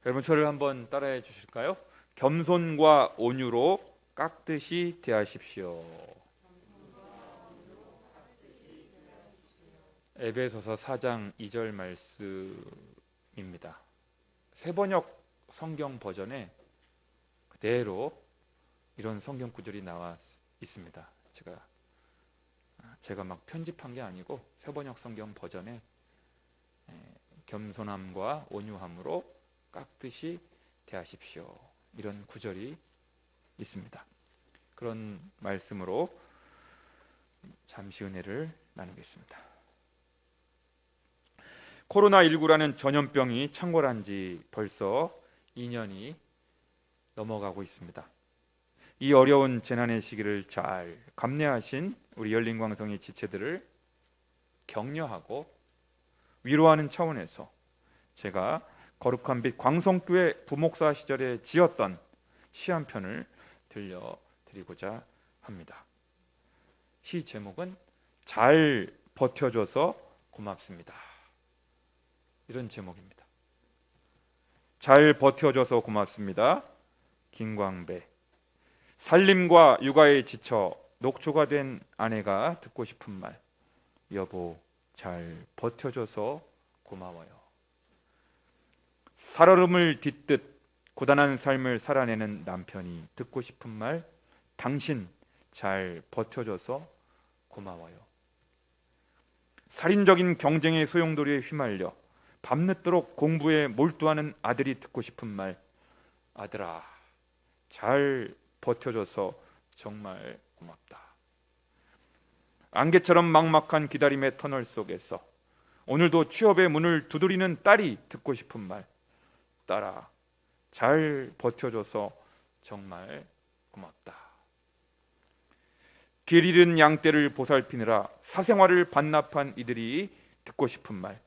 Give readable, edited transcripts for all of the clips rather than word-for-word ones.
여러분 저를 한번 따라해 주실까요? 겸손과 온유로 깎듯이 대하십시오. 에베소서 4장 2절 말씀입니다. 세번역 성경 버전에 그대로 이런 성경 구절이 나와 있습니다. 제가 막 편집한 게 아니고 세번역 성경 버전에 겸손함과 온유함으로 깎듯이 대하십시오. 이런 구절이 있습니다. 그런 말씀으로 잠시 은혜를 나누겠습니다. 코로나19라는 전염병이 창궐한 지 벌써 2년이 넘어가고 있습니다. 이 어려운 재난의 시기를 잘 감내하신 우리 열린광성의 지체들을 격려하고 위로하는 차원에서 제가 거룩한 빛 광성교회 부목사 시절에 지었던 시 한 편을 들려드리고자 합니다. 시 제목은 잘 버텨줘서 고맙습니다. 이런 제목입니다. 잘 버텨줘서 고맙습니다. 김광배. 살림과 육아에 지쳐 녹초가 된 아내가 듣고 싶은 말. 여보, 잘 버텨줘서 고마워요. 살얼음을 딛듯 고단한 삶을 살아내는 남편이 듣고 싶은 말. 당신 잘 버텨줘서 고마워요. 살인적인 경쟁의 소용돌이에 휘말려 밤늦도록 공부에 몰두하는 아들이 듣고 싶은 말. 아들아, 잘 버텨줘서 정말 고맙다. 안개처럼 막막한 기다림의 터널 속에서 오늘도 취업의 문을 두드리는 딸이 듣고 싶은 말. 딸아, 잘 버텨줘서 정말 고맙다. 길 잃은 양떼를 보살피느라 사생활을 반납한 이들이 듣고 싶은 말.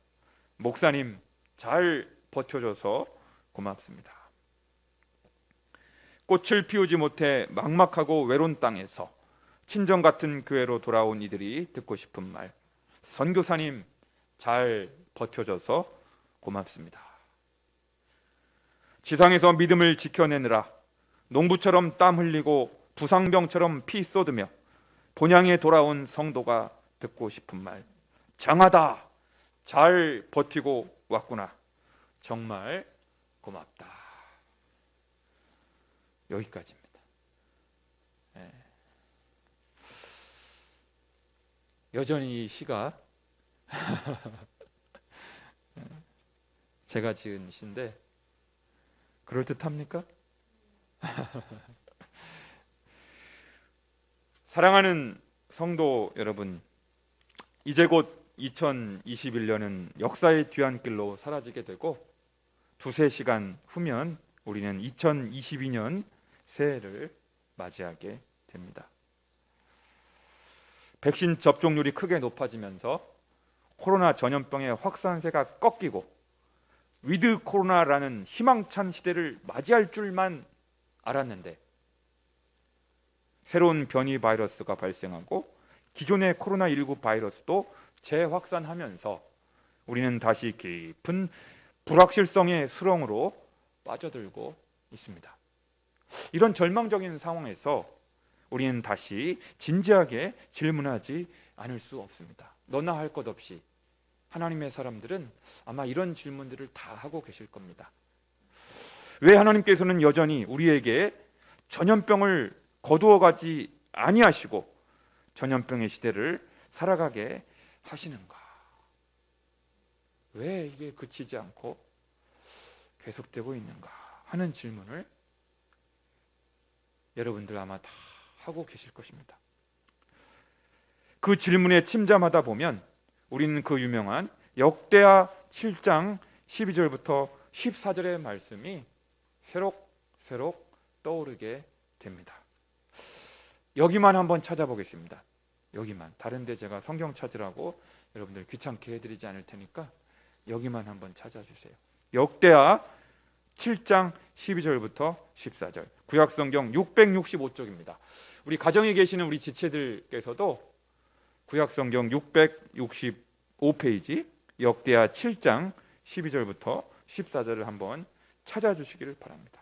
목사님, 잘 버텨줘서 고맙습니다. 꽃을 피우지 못해 막막하고 외로운 땅에서 친정 같은 교회로 돌아온 이들이 듣고 싶은 말. 선교사님, 잘 버텨줘서 고맙습니다. 지상에서 믿음을 지켜내느라 농부처럼 땀 흘리고 부상병처럼 피 쏟으며 본향에 돌아온 성도가 듣고 싶은 말. 장하다, 잘 버티고 왔구나. 정말 고맙다. 여기까지입니다. 여전히 이 시가 제가 지은 시인데 그럴듯합니까? 사랑하는 성도 여러분, 이제 곧 2021년은 역사의 뒤안길로 사라지게 되고 두세 시간 후면 우리는 2022년 새해를 맞이하게 됩니다. 백신 접종률이 크게 높아지면서 코로나 전염병의 확산세가 꺾이고 위드 코로나라는 희망찬 시대를 맞이할 줄만 알았는데 새로운 변이 바이러스가 발생하고 기존의 코로나19 바이러스도 재확산하면서 우리는 다시 깊은 불확실성의 수렁으로 빠져들고 있습니다. 이런 절망적인 상황에서 우리는 다시 진지하게 질문하지 않을 수 없습니다. 너나 할 것 없이 하나님의 사람들은 아마 이런 질문들을 다 하고 계실 겁니다. 왜 하나님께서는 여전히 우리에게 전염병을 거두어가지 아니하시고 전염병의 시대를 살아가게 하시는가? 왜 이게 그치지 않고 계속되고 있는가 하는 질문을 여러분들 아마 다 하고 계실 것입니다. 그 질문에 침잠하다 보면 우리는 그 유명한 역대하 7장 12절부터 14절의 말씀이 새록새록 떠오르게 됩니다. 여기만 한번 찾아보겠습니다. 여기만. 다른 데 제가 성경 찾으라고 여러분들 귀찮게 해드리지 않을 테니까 여기만 한번 찾아주세요. 역대하 7장 12절부터 14절. 구약성경 665쪽입니다. 우리 가정에 계시는 우리 지체들께서도 구약성경 665페이지 역대하 7장 12절부터 14절을 한번 찾아주시기를 바랍니다.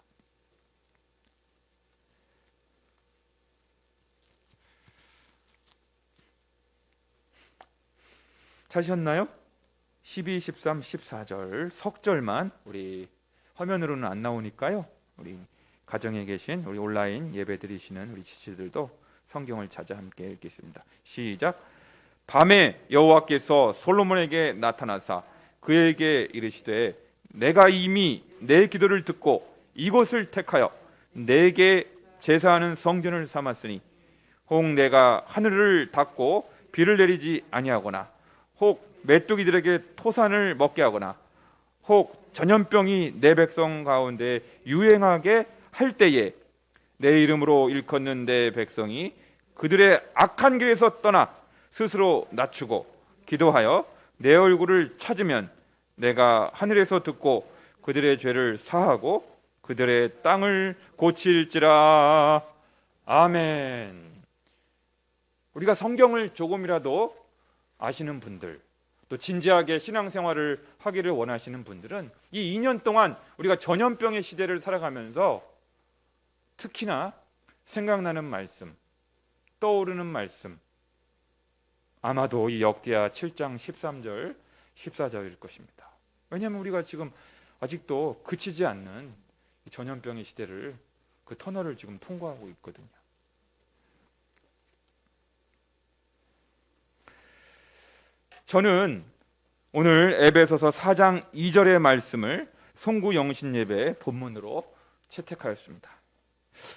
찾으셨나요? 12, 13, 14절 석절만 우리 화면으로는 안 나오니까요. 우리 가정에 계신 우리 온라인 예배 드리시는 우리 지체들도 성경을 찾아 함께 읽겠습니다. 시작. 밤에 여호와께서 솔로몬에게 나타나사 그에게 이르시되 내가 이미 내 기도를 듣고 이곳을 택하여 내게 제사하는 성전을 삼았으니 혹 내가 하늘을 닫고 비를 내리지 아니하거나 혹 메뚜기들에게 토산을 먹게 하거나 혹 전염병이 내 백성 가운데 유행하게 할 때에 내 이름으로 일컫는 내 백성이 그들의 악한 길에서 떠나 스스로 낮추고 기도하여 내 얼굴을 찾으면 내가 하늘에서 듣고 그들의 죄를 사하고 그들의 땅을 고칠지라. 아멘. 우리가 성경을 조금이라도 아시는 분들, 또 진지하게 신앙생활을 하기를 원하시는 분들은 이 2년 동안 우리가 전염병의 시대를 살아가면서 특히나 생각나는 말씀, 떠오르는 말씀, 아마도 이 역대하 7장 13절 14절일 것입니다. 왜냐하면 우리가 지금 아직도 그치지 않는 이 전염병의 시대를, 그 터널을 지금 통과하고 있거든요. 저는 오늘 에베소서 4장 2절의 말씀을 송구 영신 예배 본문으로 채택하였습니다.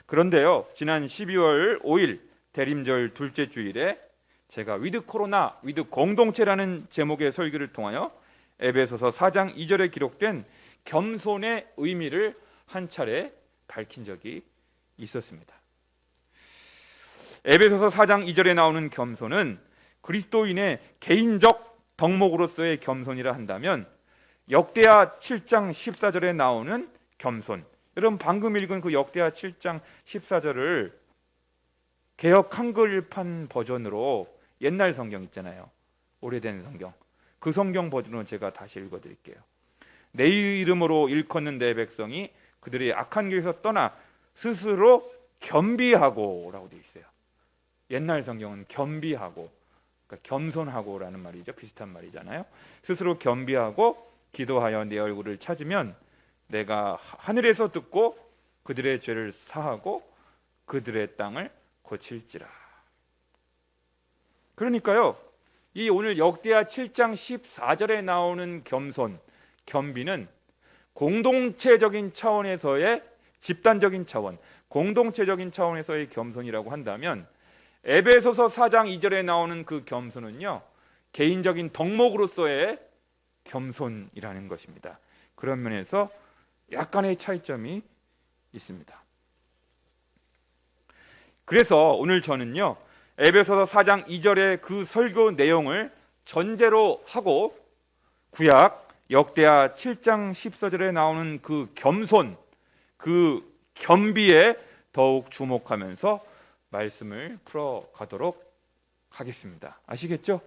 그런데요, 지난 12월 5일 대림절 둘째 주일에 제가 위드 코로나 위드 공동체라는 제목의 설교를 통하여 에베소서 4장 2절에 기록된 겸손의 의미를 한 차례 밝힌 적이 있었습니다. 에베소서 4장 2절에 나오는 겸손은 그리스도인의 개인적 덕목으로서의 겸손이라 한다면, 역대하 7장 14절에 나오는 겸손, 여러분 방금 읽은 그 역대하 7장 14절을 개역 한글판 버전으로, 옛날 성경 있잖아요, 오래된 성경, 그 성경 버전으로 제가 다시 읽어드릴게요. 내 이름으로 일컫는 내 백성이 그들의 악한 길에서 떠나 스스로 겸비하고 라고 되어 있어요. 옛날 성경은 겸비하고, 그러니까 겸손하고라는 말이죠. 비슷한 말이잖아요. 스스로 겸비하고 기도하여 내 얼굴을 찾으면 내가 하늘에서 듣고 그들의 죄를 사하고 그들의 땅을 고칠지라. 그러니까요, 이 오늘 역대하 7장 14절에 나오는 겸손, 겸비는 공동체적인 차원에서의, 집단적인 차원, 공동체적인 차원에서의 겸손이라고 한다면, 에베소서 4장 2절에 나오는 그 겸손은요, 개인적인 덕목으로서의 겸손이라는 것입니다. 그런 면에서 약간의 차이점이 있습니다. 그래서 오늘 저는요, 에베소서 4장 2절의 그 설교 내용을 전제로 하고 구약 역대하 7장 14절에 나오는 그 겸손, 그 겸비에 더욱 주목하면서 말씀을 풀어가도록 하겠습니다. 아시겠죠?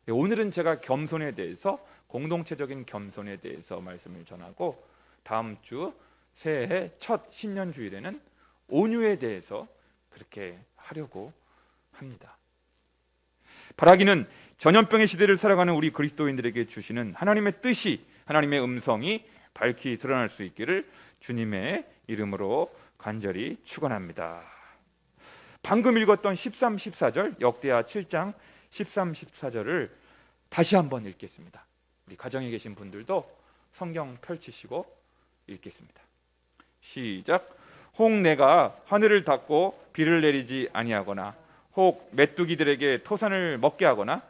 오늘은 제가 겸손에 대해서, 공동체적인 겸손에 대해서 말씀을 전하고, 다음 주 새해 첫 신년 주일에는 온유에 대해서 그렇게 하려고 합니다. 바라기는 전염병의 시대를 살아가는 우리 그리스도인들에게 주시는 하나님의 뜻이, 하나님의 음성이 밝히 드러날 수 있기를 주님의 이름으로 간절히 축원합니다. 방금 읽었던 13, 14절, 역대하 7장 13, 14절을 다시 한번 읽겠습니다. 우리 가정에 계신 분들도 성경 펼치시고 읽겠습니다. 시작. 혹 내가 하늘을 닫고 비를 내리지 아니하거나 혹 메뚜기들에게 토산을 먹게 하거나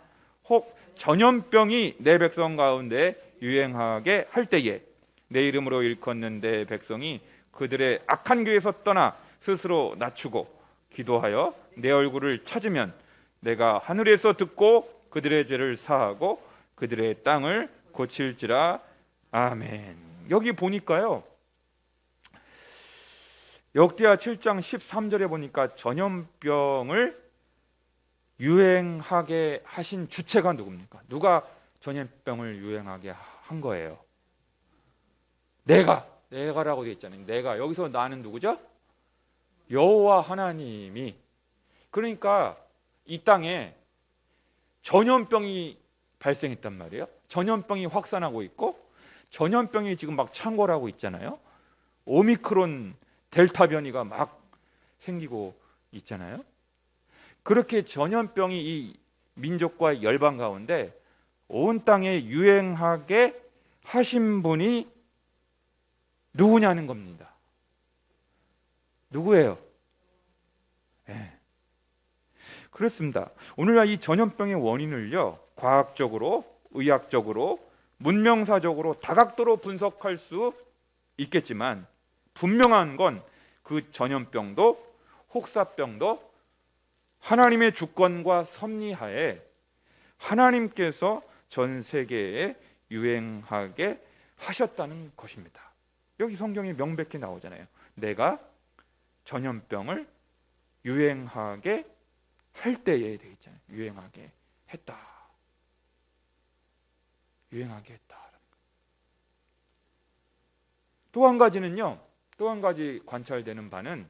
혹 전염병이 내 백성 가운데 유행하게 할 때에 내 이름으로 일컫는 내 백성이 그들의 악한 길에서 떠나 스스로 낮추고 기도하여 내 얼굴을 찾으면 내가 하늘에서 듣고 그들의 죄를 사하고 그들의 땅을 고칠지라. 아멘. 여기 보니까요, 역대하 7장 13절에 보니까 전염병을 유행하게 하신 주체가 누굽니까? 누가 전염병을 유행하게 한 거예요? 내가, 내가라고 되어 있잖아요. 내가. 여기서 나는 누구죠? 여호와 하나님이. 그러니까 이 땅에 전염병이 발생했단 말이에요. 전염병이 확산하고 있고 전염병이 지금 막 창궐하고 있잖아요. 오미크론 델타 변이가 막 생기고 있잖아요. 그렇게 전염병이 이 민족과 열방 가운데 온 땅에 유행하게 하신 분이 누구냐는 겁니다. 누구예요? 네. 그렇습니다. 오늘날 이 전염병의 원인을요, 과학적으로, 의학적으로, 문명사적으로 다각도로 분석할 수 있겠지만 분명한 건 그 전염병도 혹사병도 하나님의 주권과 섭리하에 하나님께서 전 세계에 유행하게 하셨다는 것입니다. 여기 성경에 명백히 나오잖아요. 내가 전염병을 유행하게 할 때에 되어 있잖아요. 유행하게 했다. 유행하게 했다. 또 한 가지는요. 또 한 가지 관찰되는 바는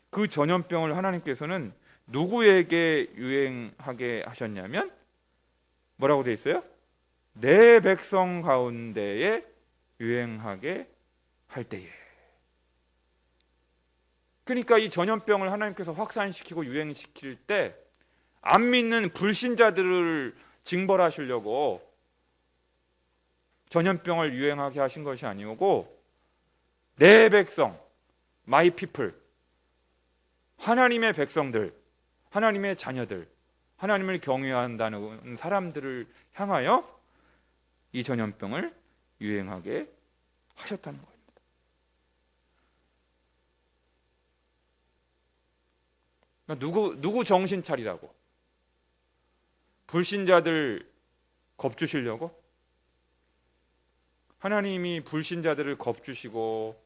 그 전염병을 하나님께서는 누구에게 유행하게 하셨냐면 뭐라고 되어 있어요? 내 백성 가운데에 유행하게 할 때에. 그러니까 이 전염병을 하나님께서 확산시키고 유행시킬 때 안 믿는 불신자들을 징벌하시려고 전염병을 유행하게 하신 것이 아니고 내 백성, my people, 하나님의 백성들, 하나님의 자녀들, 하나님을 경외한다는 사람들을 향하여 이 전염병을 유행하게 하셨다는 겁니다. 그러니까 누구 정신 차리라고? 불신자들 겁주시려고? 하나님이 불신자들을 겁주시고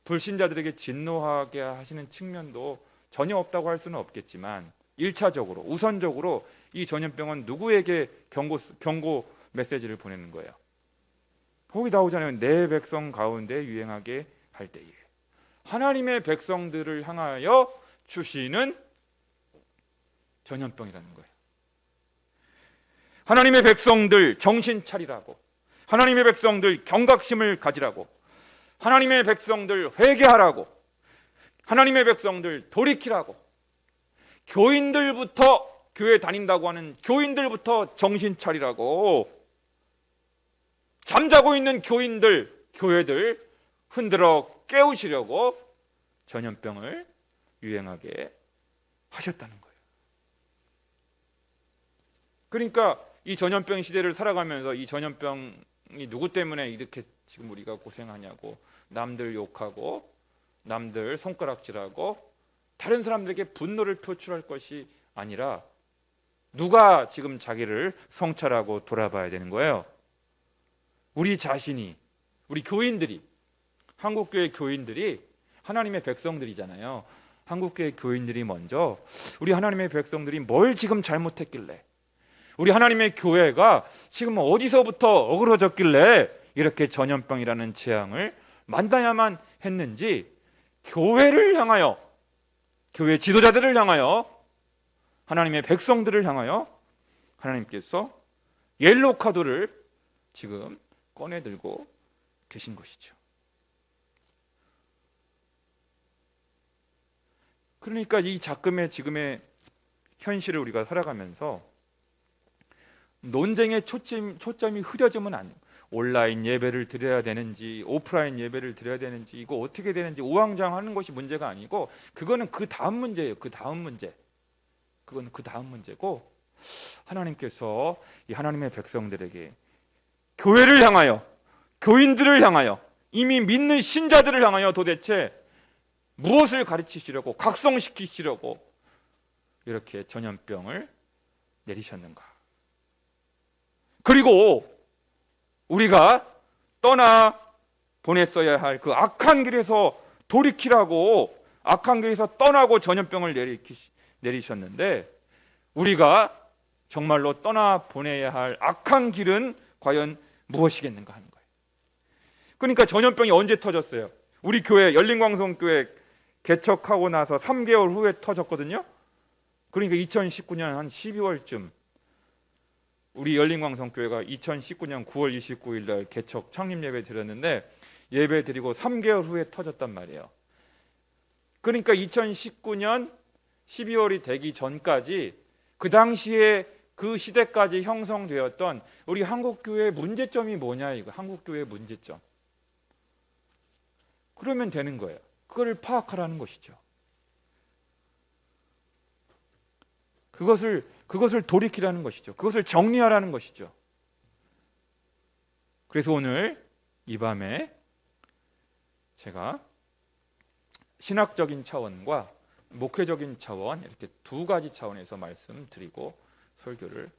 불신자들에게 진노하게 하시는 측면도 전혀 없다고 할 수는 없겠지만 1차적으로 우선적으로 이 전염병은 누구에게 경고 메시지를 보내는 거예요? 거기 나오잖아요. 내 백성 가운데 유행하게 할 때에. 하나님의 백성들을 향하여 주시는 전염병이라는 거예요. 하나님의 백성들 정신 차리라고, 하나님의 백성들 경각심을 가지라고, 하나님의 백성들 회개하라고, 하나님의 백성들 돌이키라고, 교인들부터, 교회 다닌다고 하는 교인들부터 정신 차리라고, 잠자고 있는 교인들, 교회들 흔들어 깨우시려고 전염병을 유행하게 하셨다는 거예요. 그러니까 이 전염병 시대를 살아가면서 이 전염병이 누구 때문에 이렇게 지금 우리가 고생하냐고, 남들 욕하고 남들 손가락질하고 다른 사람들에게 분노를 표출할 것이 아니라 누가 지금 자기를 성찰하고 돌아봐야 되는 거예요? 우리 자신이, 우리 교인들이, 한국교회 교인들이 하나님의 백성들이잖아요. 한국교회 교인들이 먼저 우리 하나님의 백성들이 뭘 지금 잘못했길래, 우리 하나님의 교회가 지금 어디서부터 어그러졌길래 이렇게 전염병이라는 재앙을 만나야만 했는지 교회를 향하여, 교회 지도자들을 향하여, 하나님의 백성들을 향하여 하나님께서 옐로우 카드를 지금 꺼내 들고 계신 것이죠. 그러니까 이 작금의 지금의 현실을 우리가 살아가면서 논쟁의 초점이 흐려지면 안 돼요. 온라인 예배를 드려야 되는지 오프라인 예배를 드려야 되는지 이거 어떻게 되는지 우왕좌왕하는 것이 문제가 아니고 그거는 그 다음 문제예요. 그 다음 문제. 그건 그 다음 문제고, 하나님께서 이 하나님의 백성들에게, 교회를 향하여, 교인들을 향하여, 이미 믿는 신자들을 향하여 도대체 무엇을 가르치시려고, 각성시키시려고 이렇게 전염병을 내리셨는가? 그리고 우리가 떠나 보냈어야 할 그 악한 길에서 돌이키라고, 악한 길에서 떠나고 전염병을 내리셨는데 우리가 정말로 떠나 보내야 할 악한 길은 과연 무엇이겠는가 하는 거예요. 그러니까 전염병이 언제 터졌어요? 우리 교회 열린광성교회 개척하고 나서 3개월 후에 터졌거든요. 그러니까 2019년 한 12월쯤 우리 열린광성교회가 2019년 9월 29일 날 개척 창립 예배 드렸는데 예배 드리고 3개월 후에 터졌단 말이에요. 그러니까 2019년 12월이 되기 전까지 그 당시에 그 시대까지 형성되었던 우리 한국교회의 문제점이 뭐냐 이거 한국교회의 문제점. 그러면 되는 거예요. 그걸 파악하라는 것이죠. 그것을 돌이키라는 것이죠. 그것을 정리하라는 것이죠. 그래서 오늘 이 밤에 제가 신학적인 차원과 목회적인 차원 이렇게 두 가지 차원에서 말씀드리고 설교를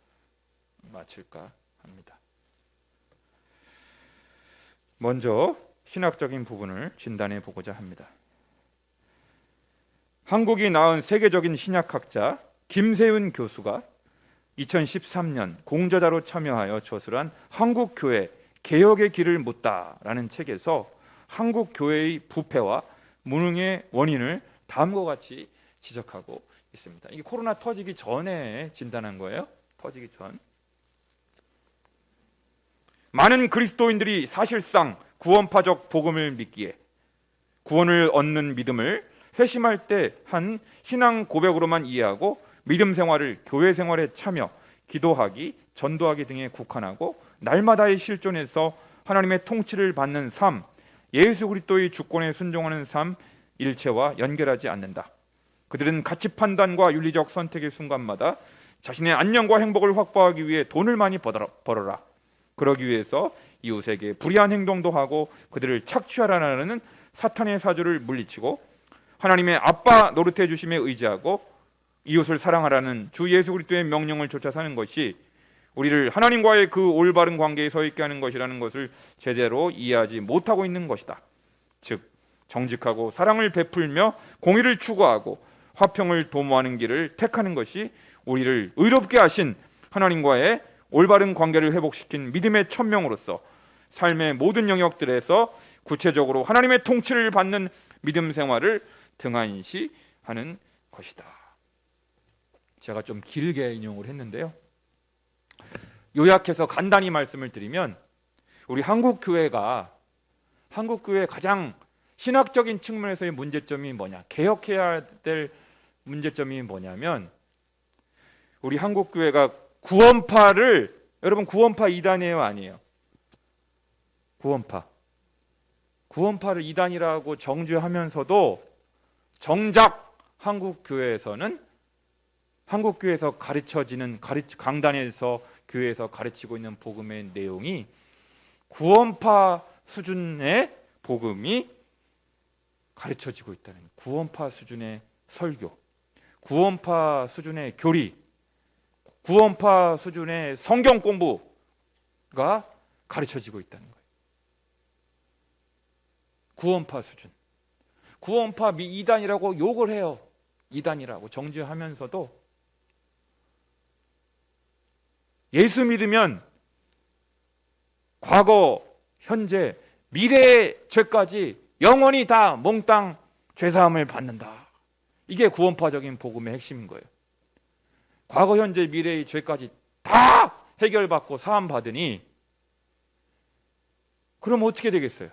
마칠까 합니다. 먼저 신학적인 부분을 진단해 보고자 합니다. 한국이 낳은 세계적인 신약학자 김세윤 교수가 2013년 공저자로 참여하여 저술한 한국교회 개혁의 길을 묻다라는 책에서 한국교회의 부패와 무능의 원인을 다음과 같이 지적하고 있습니다. 이게 코로나 터지기 전에 진단한 거예요. 터지기 전. 많은 그리스도인들이 사실상 구원파적 복음을 믿기에 구원을 얻는 믿음을 회심할 때 한 신앙 고백으로만 이해하고 믿음 생활을 교회 생활에 참여, 기도하기, 전도하기 등에 국한하고 날마다의 실존에서 하나님의 통치를 받는 삶, 예수 그리스도의 주권에 순종하는 삶 일체와 연결하지 않는다. 그들은 가치 판단과 윤리적 선택의 순간마다 자신의 안녕과 행복을 확보하기 위해 돈을 많이 벌어라. 그러기 위해서 이웃에게 불의한 행동도 하고 그들을 착취하라는 사탄의 사주를 물리치고 하나님의 아빠 노릇해 주심에 의지하고 이웃을 사랑하라는 주 예수 그리스도의 명령을 쫓아 사는 것이 우리를 하나님과의 그 올바른 관계에 서 있게 하는 것이라는 것을 제대로 이해하지 못하고 있는 것이다. 즉 정직하고 사랑을 베풀며 공의를 추구하고 화평을 도모하는 길을 택하는 것이 우리를 의롭게 하신 하나님과의 올바른 관계를 회복시킨 믿음의 천명으로서 삶의 모든 영역들에서 구체적으로 하나님의 통치를 받는 믿음 생활을 등한시하는 것이다. 제가 좀 길게 인용을 했는데요. 요약해서 간단히 말씀을 드리면 우리 한국교회가 가장 신학적인 측면에서의 문제점이 뭐냐, 개혁해야 될 문제점이 뭐냐면 우리 한국교회가 구원파를, 여러분 구원파 이단이에요 아니에요? 구원파를 이단이라고 정죄하면서도 정작 한국교회에서는 한국교회에서 가르쳐지는 강단에서 교회에서 가르치고 있는 복음의 내용이 구원파 수준의 복음이 가르쳐지고 있다는, 구원파 수준의 설교, 구원파 수준의 교리, 구원파 수준의 성경 공부가 가르쳐지고 있다는 거예요. 구원파 수준. 구원파 이단이라고 욕을 해요. 이단이라고 정죄하면서도 예수 믿으면 과거, 현재, 미래의 죄까지 영원히 다 몽땅 죄사함을 받는다. 이게 구원파적인 복음의 핵심인 거예요. 과거, 현재, 미래의 죄까지 다 해결받고 사함 받으니 그럼 어떻게 되겠어요?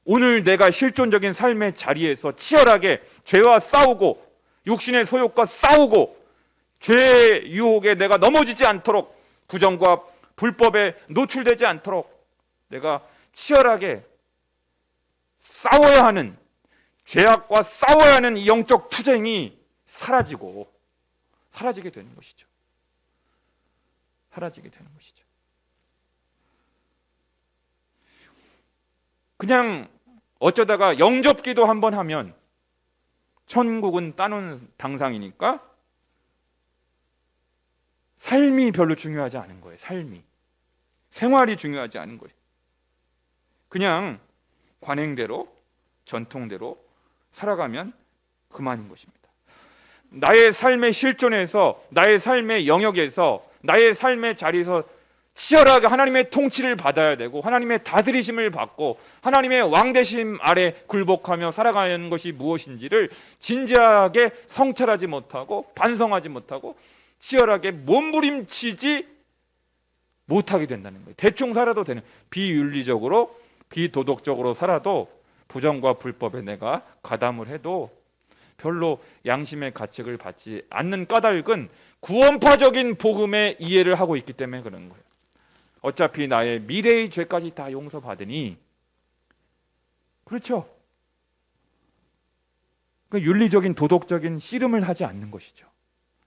오늘 내가 실존적인 삶의 자리에서 치열하게 죄와 싸우고 육신의 소욕과 싸우고 죄의 유혹에 내가 넘어지지 않도록, 부정과 불법에 노출되지 않도록 내가 치열하게 싸워야 하는, 죄악과 싸워야 하는 이 영적 투쟁이 사라지게 되는 것이죠. 사라지게 되는 것이죠. 그냥 어쩌다가 영접기도 한번 하면 천국은 따놓은 당상이니까 삶이 별로 중요하지 않은 거예요. 생활이 중요하지 않은 거예요. 그냥 관행대로, 전통대로 살아가면 그만인 것입니다. 나의 삶의 실존에서, 나의 삶의 영역에서, 나의 삶의 자리에서 치열하게 하나님의 통치를 받아야 되고 하나님의 다스리심을 받고 하나님의 왕대심 아래 굴복하며 살아가는 것이 무엇인지를 진지하게 성찰하지 못하고 반성하지 못하고 치열하게 몸부림치지 못하게 된다는 거예요. 대충 살아도 되는, 비윤리적으로 비도덕적으로 살아도 부정과 불법에 내가 가담을 해도 별로 양심의 가책을 받지 않는 까닭은 구원파적인 복음의 이해를 하고 있기 때문에 그런 거예요. 어차피 나의 미래의 죄까지 다 용서받으니, 그렇죠? 그 윤리적인 도덕적인 씨름을 하지 않는 것이죠.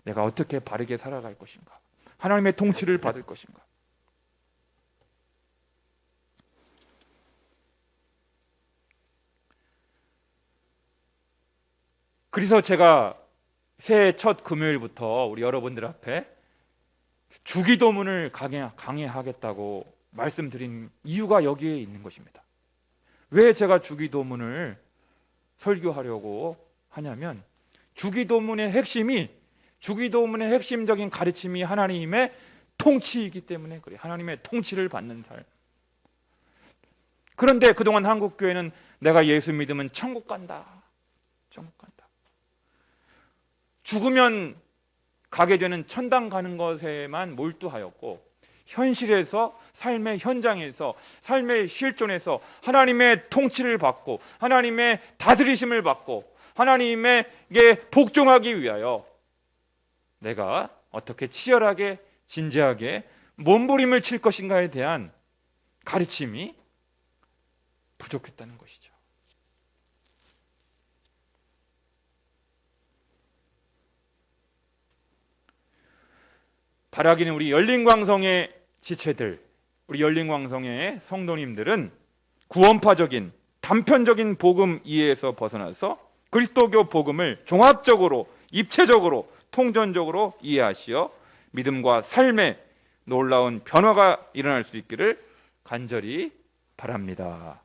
내가 어떻게 바르게 살아갈 것인가, 하나님의 통치를 받을 것인가. 그래서 제가 새해 첫 금요일부터 우리 여러분들 앞에 주기도문을 강해하겠다고 말씀드린 이유가 여기에 있는 것입니다. 왜 제가 주기도문을 설교하려고 하냐면, 주기도문의 핵심적인 가르침이 하나님의 통치이기 때문에 그래요. 하나님의 통치를 받는 삶. 그런데 그동안 한국교회는 내가 예수 믿으면 천국 간다. 죽으면 가게 되는 천당 가는 것에만 몰두하였고, 현실에서, 삶의 현장에서, 삶의 실존에서 하나님의 통치를 받고 하나님의 다스리심을 받고 하나님에게 복종하기 위하여 내가 어떻게 치열하게 진지하게 몸부림을 칠 것인가에 대한 가르침이 부족했다는 것이죠. 바라기는 우리 열린광성의 지체들, 우리 열린광성의 성도님들은 구원파적인 단편적인 복음 이해에서 벗어나서 그리스도교 복음을 종합적으로, 입체적으로, 통전적으로 이해하시어 믿음과 삶에 놀라운 변화가 일어날 수 있기를 간절히 바랍니다.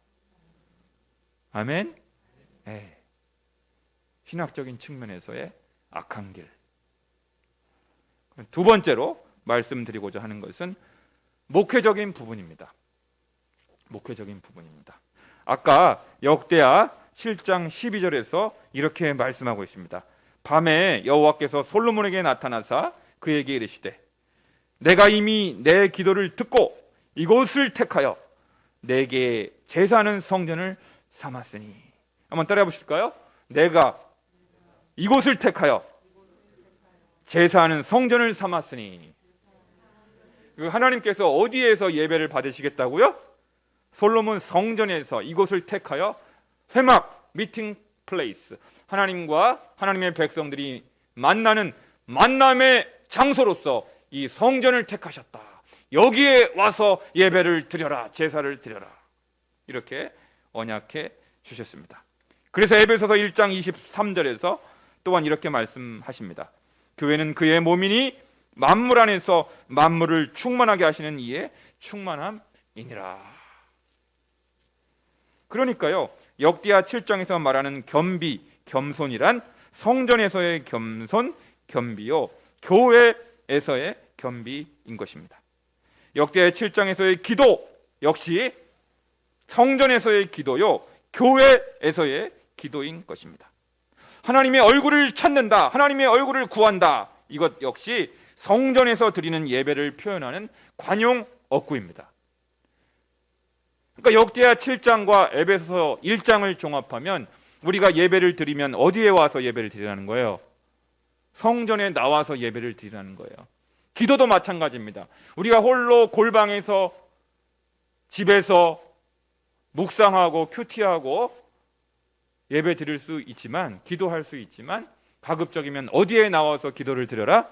아멘. 신학적인 측면에서의 악한 길. 두 번째로 말씀드리고자 하는 것은 목회적인 부분입니다. 목회적인 부분입니다. 아까 역대하 7장 12절에서 이렇게 말씀하고 있습니다. 밤에 여호와께서 솔로몬에게 나타나사 그에게 이르시되, 내가 이미 내 기도를 듣고 이곳을 택하여 내게 제사하는 성전을 삼았으니. 한번 따라해 보실까요? 내가 이곳을 택하여 제사하는 성전을 삼았으니. 하나님께서 어디에서 예배를 받으시겠다고요? 솔로몬 성전에서, 이곳을 택하여 회막, 미팅 플레이스, 하나님과 하나님의 백성들이 만나는 만남의 장소로서 이 성전을 택하셨다. 여기에 와서 예배를 드려라, 제사를 드려라. 이렇게 언약해 주셨습니다. 그래서 에베소서 1장 23절에서 또한 이렇게 말씀하십니다. 교회는 그의 몸이니 만물 안에서 만물을 충만하게 하시는 이의 충만함이니라. 그러니까요, 역대하 7장에서 말하는 겸비, 겸손이란 성전에서의 겸손, 겸비요, 교회에서의 겸비인 것입니다. 역대하 7장에서의 기도 역시 성전에서의 기도요, 교회에서의 기도인 것입니다. 하나님의 얼굴을 찾는다, 하나님의 얼굴을 구한다, 이것 역시 성전에서 드리는 예배를 표현하는 관용 어구입니다. 그러니까 역대하 7장과 에베소서 1장을 종합하면 우리가 예배를 드리면 어디에 와서 예배를 드리라는 거예요? 성전에 나와서 예배를 드리라는 거예요. 기도도 마찬가지입니다. 우리가 홀로 골방에서, 집에서 묵상하고 큐티하고 예배 드릴 수 있지만, 기도할 수 있지만, 가급적이면 어디에 나와서 기도를 드려라?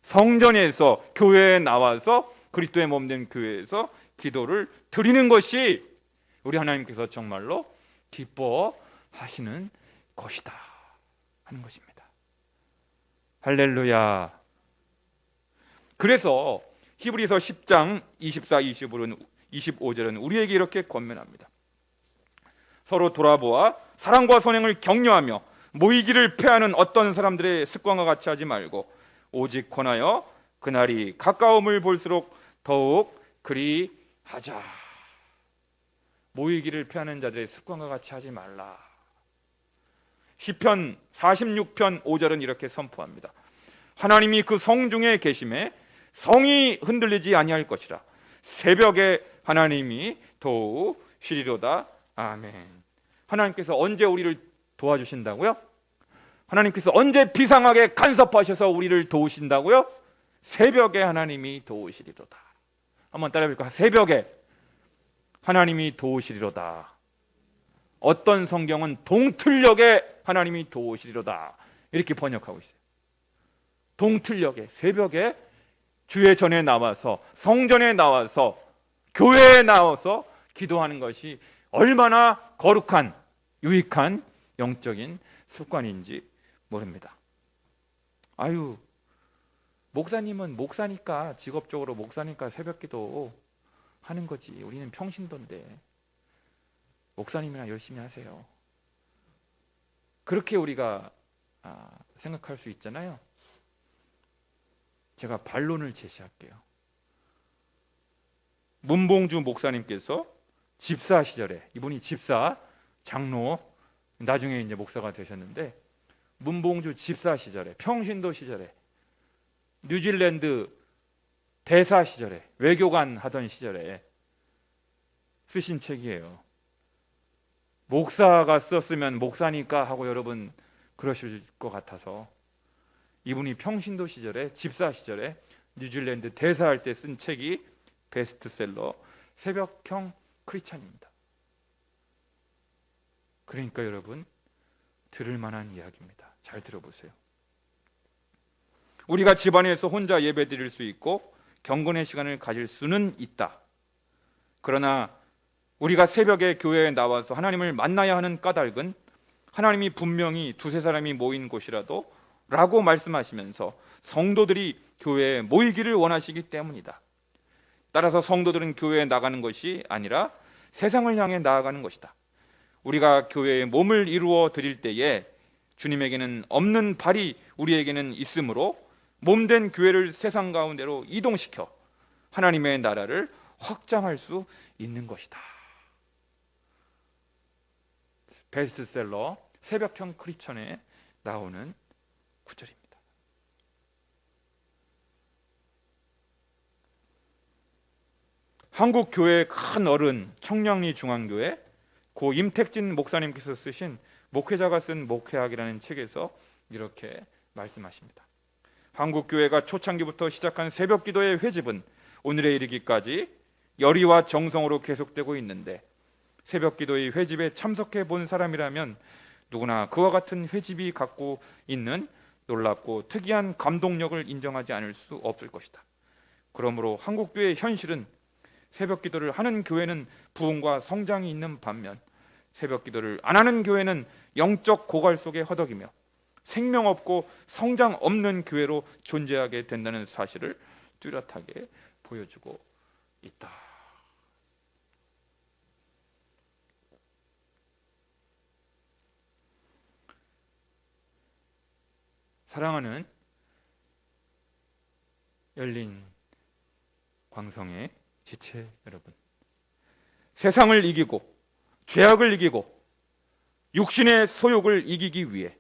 성전에서, 교회에 나와서, 그리스도의 몸된 교회에서 기도를 드리는 것이 우리 하나님께서 정말로 기뻐하시는 것이다 하는 것입니다. 할렐루야. 그래서 히브리서 10장 24, 25절은 우리에게 이렇게 권면합니다. 서로 돌아보아 사랑과 선행을 격려하며 모이기를 패하는 어떤 사람들의 습관과 같이 하지 말고 오직 권하여 그날이 가까움을 볼수록 더욱 그리하자. 모이기를 피하는 자들의 습관과 같이 하지 말라. 시편 46편 5절은 이렇게 선포합니다. 하나님이 그 성 중에 계심에 성이 흔들리지 아니할 것이라. 새벽에 하나님이 도우시리로다. 아멘. 하나님께서 언제 우리를 도와주신다고요? 하나님께서 언제 비상하게 간섭하셔서 우리를 도우신다고요? 새벽에 하나님이 도우시리로다. 한번 따라해볼까요? 새벽에 하나님이 도우시리로다. 어떤 성경은 동틀녘에 하나님이 도우시리로다 이렇게 번역하고 있어요. 동틀녘에, 새벽에 주의 전에 나와서, 성전에 나와서, 교회에 나와서 기도하는 것이 얼마나 거룩한, 유익한 영적인 습관인지 모릅니다. 아유, 목사님은 목사니까, 직업적으로 목사니까 새벽기도 하는 거지. 우리는 평신도인데 목사님이나 열심히 하세요. 그렇게 우리가 생각할 수 있잖아요. 제가 반론을 제시할게요. 문봉주 목사님께서 집사 시절에, 이분이 집사, 장로, 나중에 이제 목사가 되셨는데, 문봉주 집사 시절에, 평신도 시절에, 뉴질랜드 대사 시절에, 외교관 하던 시절에 쓰신 책이에요. 목사가 썼으면 목사니까 하고 여러분 그러실 것 같아서, 이분이 평신도 시절에, 집사 시절에 뉴질랜드 대사할 때 쓴 책이 베스트셀러 새벽형 크리스찬입니다. 그러니까 여러분, 들을 만한 이야기입니다. 잘 들어보세요. 우리가 집안에서 혼자 예배 드릴 수 있고 경건의 시간을 가질 수는 있다. 그러나 우리가 새벽에 교회에 나와서 하나님을 만나야 하는 까닭은 하나님이 분명히 두세 사람이 모인 곳이라도 라고 말씀하시면서 성도들이 교회에 모이기를 원하시기 때문이다. 따라서 성도들은 교회에 나가는 것이 아니라 세상을 향해 나아가는 것이다. 우리가 교회에 몸을 이루어 드릴 때에 주님에게는 없는 발이 우리에게는 있으므로 몸된 교회를 세상 가운데로 이동시켜 하나님의 나라를 확장할 수 있는 것이다. 베스트셀러 새벽형 크리스천에 나오는 구절입니다. 한국 교회의 큰 어른 청량리 중앙교회 고 임택진 목사님께서 쓰신 목회자가 쓴 목회학이라는 책에서 이렇게 말씀하십니다. 한국 교회가 초창기부터 시작한 새벽 기도의 회집은 오늘에 이르기까지 열의와 정성으로 계속되고 있는데, 새벽 기도의 회집에 참석해 본 사람이라면 누구나 그와 같은 회집이 갖고 있는 놀랍고 특이한 감동력을 인정하지 않을 수 없을 것이다. 그러므로 한국 교회의 현실은 새벽 기도를 하는 교회는 부흥과 성장이 있는 반면, 새벽 기도를 안 하는 교회는 영적 고갈 속에 허덕이며 생명 없고 성장 없는 교회로 존재하게 된다는 사실을 뚜렷하게 보여주고 있다. 사랑하는 열린 광성의 지체 여러분, 세상을 이기고 죄악을 이기고 육신의 소욕을 이기기 위해,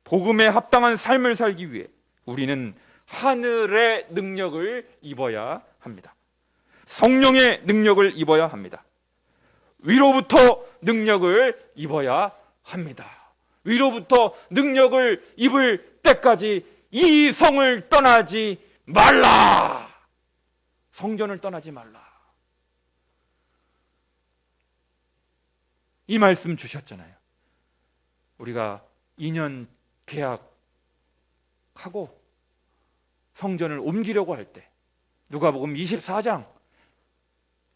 복음에 합당한 삶을 살기 위해 우리는 하늘의 능력을 입어야 합니다. 성령의 능력을 입어야 합니다. 위로부터 능력을 입어야 합니다. 위로부터 능력을 입을 때까지 이 성을 떠나지 말라. 성전을 떠나지 말라. 이 말씀 주셨잖아요. 우리가 2년 계약하고 성전을 옮기려고 할 때 누가복음 24장,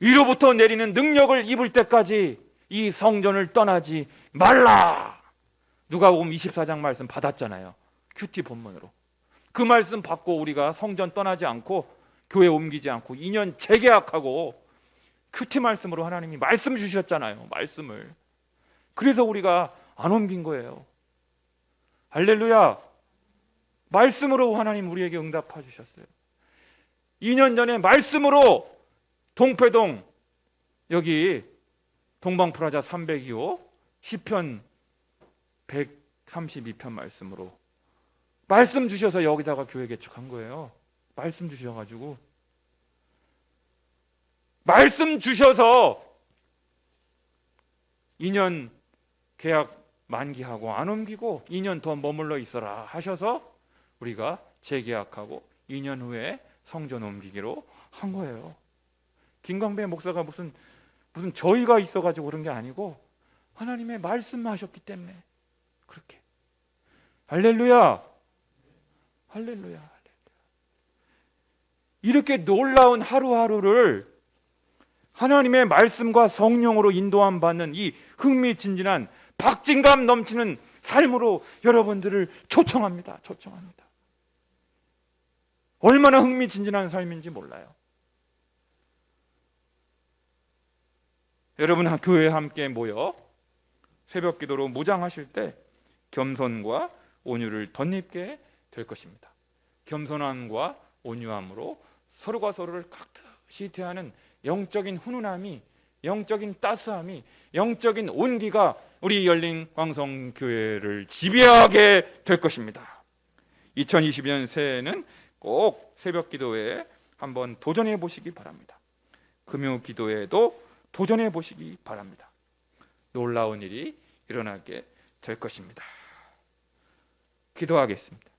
위로부터 내리는 능력을 입을 때까지 이 성전을 떠나지 말라. 누가복음 24장 말씀 받았잖아요. 큐티 본문으로. 그 말씀 받고 우리가 성전 떠나지 않고 교회 옮기지 않고 2년 재계약하고 큐티 말씀으로 하나님이 말씀 주셨잖아요. 말씀을. 그래서 우리가 안 옮긴 거예요. 할렐루야. 말씀으로 하나님 우리에게 응답해 주셨어요. 2년 전에 말씀으로 동패동 여기 동방프라자 302호 시편 132편 말씀으로 말씀 주셔서 여기다가 교회 개척한 거예요. 말씀 주셔가지고 말씀 주셔서 2년 계약 만기하고 안 옮기고 2년 더 머물러 있어라 하셔서 우리가 재계약하고 2년 후에 성전 옮기기로 한 거예요. 김광배 목사가 무슨 저희가 있어가지고 그런 게 아니고 하나님의 말씀하셨기 때문에 그렇게. 할렐루야, 할렐루야. 이렇게 놀라운 하루하루를 하나님의 말씀과 성령으로 인도함 받는 이 흥미진진한 박진감 넘치는 삶으로 여러분들을 초청합니다. 초청합니다. 얼마나 흥미진진한 삶인지 몰라요. 여러분 교회에 함께 모여 새벽 기도로 무장하실 때 겸손과 온유를 덧입게 될 것입니다. 겸손함과 온유함으로 서로가 서로를 깍듯이 대하는 영적인 훈훈함이, 영적인 따스함이, 영적인 온기가 우리 열린 광성교회를 지배하게 될 것입니다. 2022년 새해에는 꼭 새벽 기도에 한번 도전해 보시기 바랍니다. 금요 기도에도 도전해 보시기 바랍니다. 놀라운 일이 일어나게 될 것입니다. 기도하겠습니다.